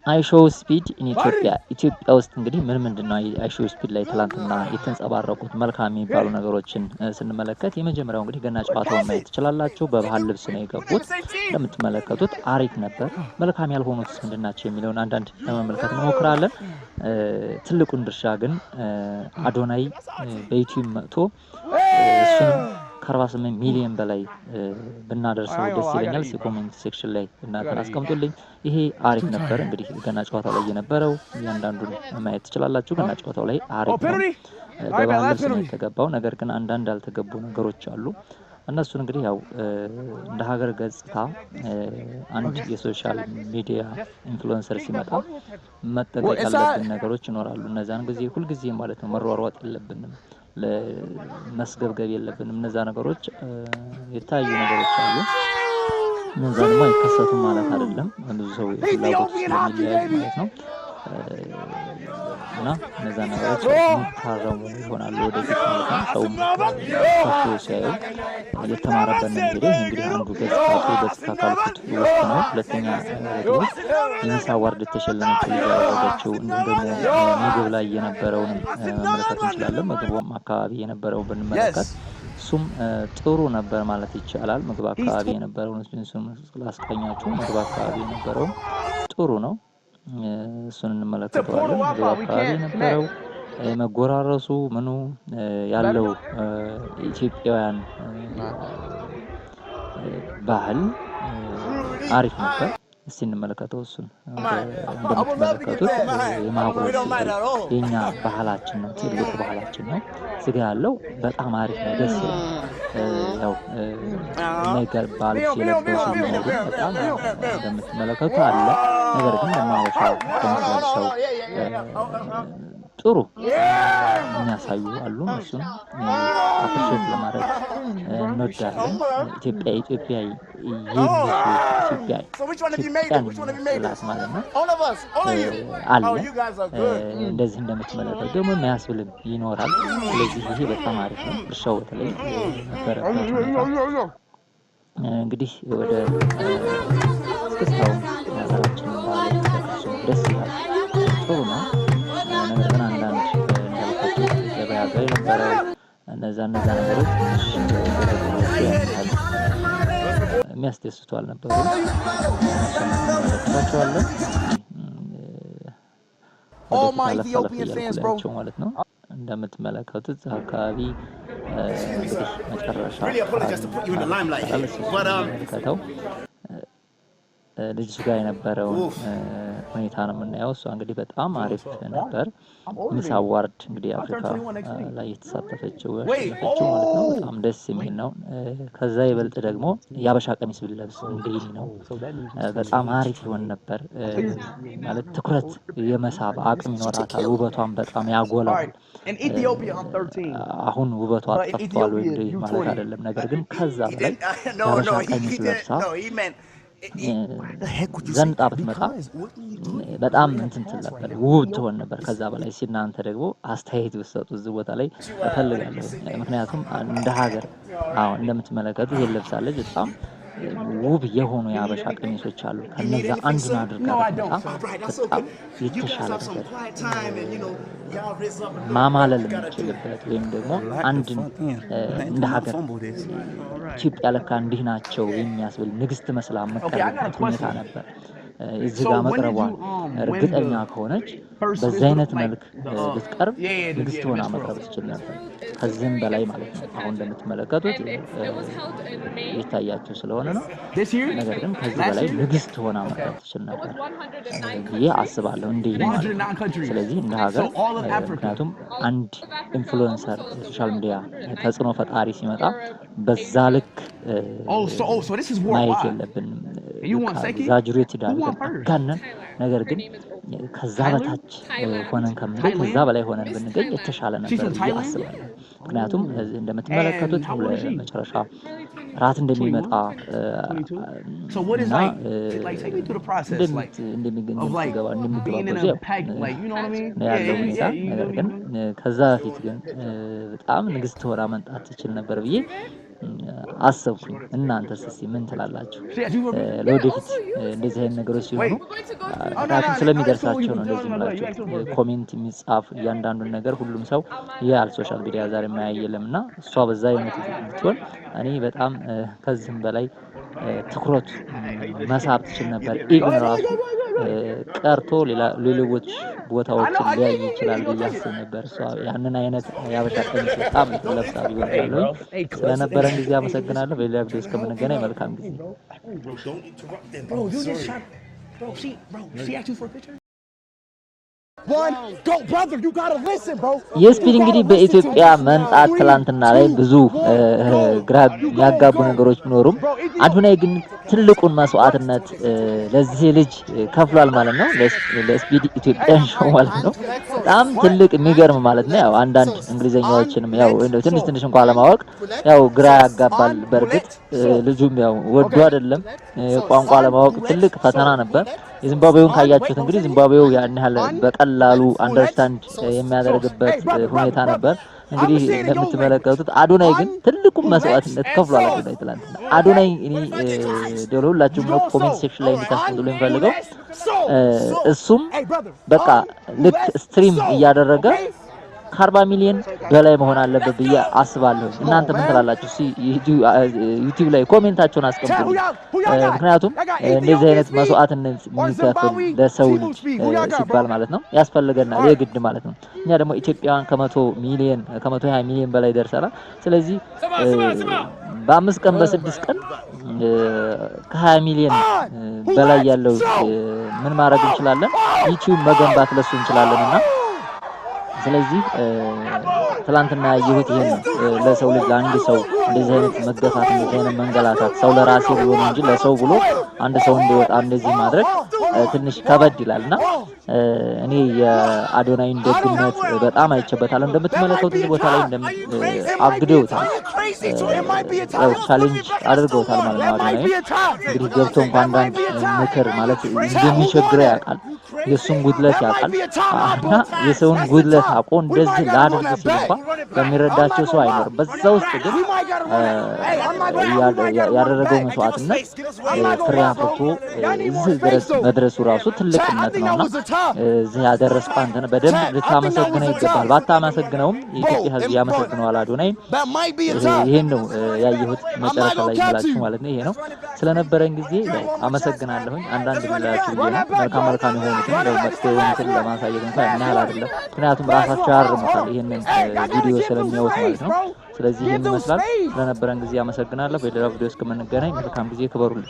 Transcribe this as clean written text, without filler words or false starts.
አይሾው ስፒድ ኢን ኢትዮጵያ ውስጥ እንግዲህ ምንድነው አይሾው ስፒድ ላይ ትላንትና የተንጸባረቁት መልካም የሚባሉ ነገሮችን ስንመለከት የመጀመሪያው እንግዲህ ገና ጨዋታውን ማየት ትችላላችሁ። በባህል ልብስ ነው የገቡት። እንደምትመለከቱት አሪፍ ነበር። መልካም ያልሆኑትስ ምንድን ናቸው የሚለውን አንዳንድ ለመመልከት እንሞክራለን። ትልቁን ድርሻ ግን አዶናይ በዩቲዩብ መጥቶ እሱንም ከ48 ሚሊዮን በላይ ብናደርሰው ደስ ይለኛል። ኮሜንት ሴክሽን ላይ እናንተን አስቀምጡልኝ። ይሄ አሪፍ ነበር። እንግዲህ ገና ጨዋታው ላይ የነበረው እያንዳንዱን ማየት ትችላላችሁ። ገና ጨዋታው ላይ አሪፍ ነው። በባህል ልብስ ነው የተገባው። ነገር ግን አንዳንድ ያልተገቡ ነገሮች አሉ። እነሱን እንግዲህ ያው እንደ ሀገር ገጽታ አንድ የሶሻል ሚዲያ ኢንፍሉዌንሰር ሲመጣ መጠንቀቅ ያለብን ነገሮች ይኖራሉ። እነዛን ጊዜ ሁልጊዜ ማለት ነው መሯሯጥ የለብንም፣ ለመስገብገብ የለብንም። እነዛ ነገሮች የታዩ ነገሮች አሉ። እነዛ ደግሞ አይከሰቱም ማለት አይደለም። ብዙ ሰው ፍላጎት ስለሚለያይ ማለት ነው። እና እነዛ ነገሮች የሚታረሙ ይሆናሉ ወደፊት ማለት ነው። ሰውም ከፍ ሲያዩ እየተማረበት ነው የሚሄደው። ይህ እንግዲህ አንዱ ገጽታ ጥሩ ገጽታ ካልኩት ውስጥ ነው። ሁለተኛ ደግሞ የሚስ አዋርድ የተሸለመችው ልጅ ያደረገችው እንዲሁም ደግሞ ምግብ ላይ የነበረውንም መመልከት እንችላለን። ምግቡም አካባቢ የነበረው ብንመለከት እሱም ጥሩ ነበር ማለት ይቻላል። ምግብ አካባቢ የነበረውን እሱን ላስቀኛችሁ። ምግብ አካባቢ የነበረው ጥሩ ነው። እሱን እንመለከተዋለን። ምግብ አካባቢ የነበረው መጎራረሱ ምኑ ያለው ኢትዮጵያውያን ባህል አሪፍ ነበር። እስቲ እንመለከተው። እሱን እንደምትመለከቱት የማጉረስ የኛ ባህላችን ነው፣ ትልቁ ባህላችን ነው። ስጋ ያለው በጣም አሪፍ ነው፣ ደስ ይላል። ያው የማይገባ ልብስ የለበሱ ቢኖሩ በጣም እንደምትመለከቱ አለ። ነገር ግን ለማወሻ ከመስለብሰው ጥሩ የሚያሳዩ አሉ። እሱን አፕሪሼት ለማድረግ እንወዳለን። ኢትዮጵያ የሚላት ማለት ነው አለ። እንደዚህ እንደምትመለከቱ ደግሞ የሚያስብልም ይኖራል። ስለዚህ ይሄ በጣም አሪፍ ነው። እርሻው በተለይ ነበረበት ሁኔታ እንግዲህ ወደ እስክስታውን ሀገራችንን ባህል ደስ ይላል፣ ጥሩ ነው። ነገር ግን አንዳንድ እንዳልኳቸው ገበያ ጋር የነበረው እነዛ ነገሮች የሚያስደስቱ አልነበሩም። እንመለከታቸዋለን። ወደፊት አለፍ እያልኩላቸው ማለት ነው። እንደምትመለከቱት አካባቢ እንግዲህ መጨረሻ መልከተው ልጅ ጋር የነበረውን ሁኔታ ነው የምናየው። እሷ እንግዲህ በጣም አሪፍ ነበር። ሚስ አዋርድ እንግዲህ አፍሪካ ላይ የተሳተፈችው ያሸነፈችው ማለት ነው። በጣም ደስ የሚል ነው። ከዛ ይበልጥ ደግሞ የአበሻ ቀሚስ ብለብስ እንግዲህ ነው በጣም አሪፍ ይሆን ነበር። ማለት ትኩረት የመሳብ አቅም ይኖራታል። ውበቷን በጣም ያጎላል። አሁን ውበቷ ጠፍቷል ወይ ማለት አይደለም። ነገር ግን ከዛ በላይ የአበሻ ቀሚስ ለብሳ ዘንጣ ብትመጣ በጣም እንትን ትል ነበር፣ ውብ ትሆን ነበር። ከዛ በላይ እናንተ ደግሞ አስተያየት ብትሰጡ እዚህ ቦታ ላይ እፈልጋለሁ። ምክንያቱም እንደ ሀገር አሁን እንደምትመለከቱ ይሄን ለብሳለች። በጣም ውብ የሆኑ የአበሻ ቀሚሶች አሉ። ከነዛ አንዱን አድርጋ ብትመጣ በጣም የተሻለ ነገር ማማለል የምትችልበት ወይም ደግሞ አንድን እንደ ሀገር ኢትዮጵያ ለካ እንዲህ ናቸው የሚያስብል ንግስት መስላ መቀረብበት ሁኔታ ነበር። እዚህ ጋር መቅረቧን እርግጠኛ ከሆነች በዚህ አይነት መልክ ብትቀርብ ንግስት ሆና መቅረብ ትችል ነበር። ከዚህም በላይ ማለት ነው። አሁን እንደምትመለከቱት የታያችሁ ስለሆነ ነው። ነገር ግን ከዚህ በላይ ንግስት ሆና መቅረብ ትችል ነበር ብዬ አስባለሁ እንዲህ ማለት ነው። ስለዚህ እንደ ሀገር ምክንያቱም አንድ ኢንፍሉዌንሰር የሶሻል ሚዲያ ተጽዕኖ ፈጣሪ ሲመጣ በዛ ልክ ማየት የለብንም። ዛጁሬትድ አድርገን አጋነን። ነገር ግን ከዛ በታች ሆነን ከምንገኝ ከዛ በላይ ሆነን ብንገኝ የተሻለ ነበር ብዬ አስባለሁ። ምክንያቱም እንደምትመለከቱት መጨረሻ ራት እንደሚመጣ እና እንደሚገባ ያለው ሁኔታ። ነገር ግን ከዛ በፊት ግን በጣም ንግስት ሆና መምጣት ትችል ነበር ብዬ አሰብኩኝ። እናንተስ እስኪ ምን ትላላችሁ? ለወደፊት እንደዚህ አይነት ነገሮች ሲሆኑ ምክንያቱም ስለሚደርሳቸው ነው እንደዚህ የምላቸው። ኮሜንት የሚጻፍ እያንዳንዱን ነገር ሁሉም ሰው ያል ሶሻል ሚዲያ ዛሬ የማያይ የለምና እሷ በዛ አይነት ብትሆን እኔ በጣም ከዚህም በላይ ትኩረት መሳብ ትችል ነበር። ኢቭን ራሱ ቀርቶ ሌሎች ቦታዎችን ሊያይ ይችላል ብዬ አስብ ነበር። እሷ ያንን አይነት የሀበሻ ቀሚስ በጣም ለብሳ ቢሆን ያለው ስለነበረን ጊዜ አመሰግናለሁ። በሌላ ቪዲዮ እስከምንገናኝ መልካም ጊዜ። የስፒድ እንግዲህ በኢትዮጵያ መንጣት ትላንትና ላይ ብዙ ግራ ያጋቡ ነገሮች ቢኖሩም አዶናይ ግን ትልቁን መስዋዕትነት ለዚህ ልጅ ከፍሏል ማለት ነው። ለስፒድ ኢትዮጵያን ሾው ማለት ነው። በጣም ትልቅ የሚገርም ማለት ነው። ያው አንዳንድ እንግሊዘኛዎችንም ያው ትንሽ እንኳን ለማወቅ ያው ግራ ያጋባል። በርግጥ ልጁም ያው ወዶ አይደለም ቋንቋ ለማወቅ ትልቅ ፈተና ነበር። የዚምባብዌውን ካያችሁት እንግዲህ ዚምባብዌው ያን ያህል በቀላሉ አንደርስታንድ የሚያደርግበት ሁኔታ ነበር። እንግዲህ እንደምትመለከቱት አዶናይ ግን ትልቁን መስዋዕትነት ከፍሏል። አዶናይ ትላንትና አዶናይ እኔ ሁላችሁም ነው ኮሜንት ሴክሽን ላይ እንድታስቀምጡልኝ የምፈልገው እሱም በቃ ልክ ስትሪም እያደረገ ከ40 ሚሊዮን በላይ መሆን አለበት ብዬ አስባለሁ። እናንተ ምን ትላላችሁ? ዩቲዩብ ላይ ኮሜንታችሁን አስቀምጡልኝ። ምክንያቱም እንደዚህ አይነት መስዋዕትነት የሚከፍል ለሰው ልጅ ሲባል ማለት ነው ያስፈልገናል የግድ ማለት ነው። እኛ ደግሞ ኢትዮጵያውያን ከ120 ሚሊዮን በላይ ደርሰናል። ስለዚህ በ5 ቀን በ6 ቀን ከ20 ሚሊዮን በላይ ያለው ምን ማድረግ እንችላለን? ዩቲዩብ መገንባት ለሱ እንችላለንና ስለዚህ ትላንትና ያየሁት ይሄን ለሰው ልጅ ለአንድ ሰው እንደዚህ አይነት መገፋት እንደዚህ አይነት መንገላታት ሰው ለራሴ ብሎ ነው እንጂ ለሰው ብሎ አንድ ሰው እንዲወጣ እንደዚህ ማድረግ ትንሽ ከበድ ይላልና እኔ የአዶናይን ደግነት በጣም አይቼበታለሁ። እንደምትመለከቱት እዚህ ቦታ ላይ አግደውታል፣ ቻሌንጅ አድርገውታል ማለት ነው። አዶናይ እንግዲህ ገብቶ እንኳን አንዳንድ ምክር ማለት እንደሚቸግረው ያውቃል፣ የሱን ጉድለት ያውቃል እና የሰውን ጉድለት አቆ እንደዚህ ላድርግ ሲል እንኳን በሚረዳቸው ሰው አይኖርም። በዛ ውስጥ ግን ያደረገው መስዋዕትነት ፍሬ አፍርቶ እዚህ ድረስ መድረሱ ራሱ ትልቅነት ነውና እዚህ ያደረስከው አንተ ነህ። በደንብ ልታመሰግነው ይገባል። ባታመሰግነውም የኢትዮጵያ ሕዝብ ያመሰግነዋል አዶናይ። ይሄን ነው ያየሁት መጨረሻ ላይ ይላችሁ ማለት ነው። ይሄ ነው ስለነበረን ጊዜ አመሰግናለሁኝ። አንዳንድ ግላችሁ ነው መልካም የሆኑትን መጥፎ የሆኑትን ለማሳየት እንኳን ያን ያህል አይደለም። ምክንያቱም ራሳቸው ያርሙታል ይሄንን ቪዲዮ ስለሚያዩት ማለት ነው። ስለዚህ ይሄን ይመስላል። ስለነበረን ጊዜ አመሰግናለሁ። በሌላ ቪዲዮ እስከምንገናኝ መልካም ጊዜ። ክበሩልኝ።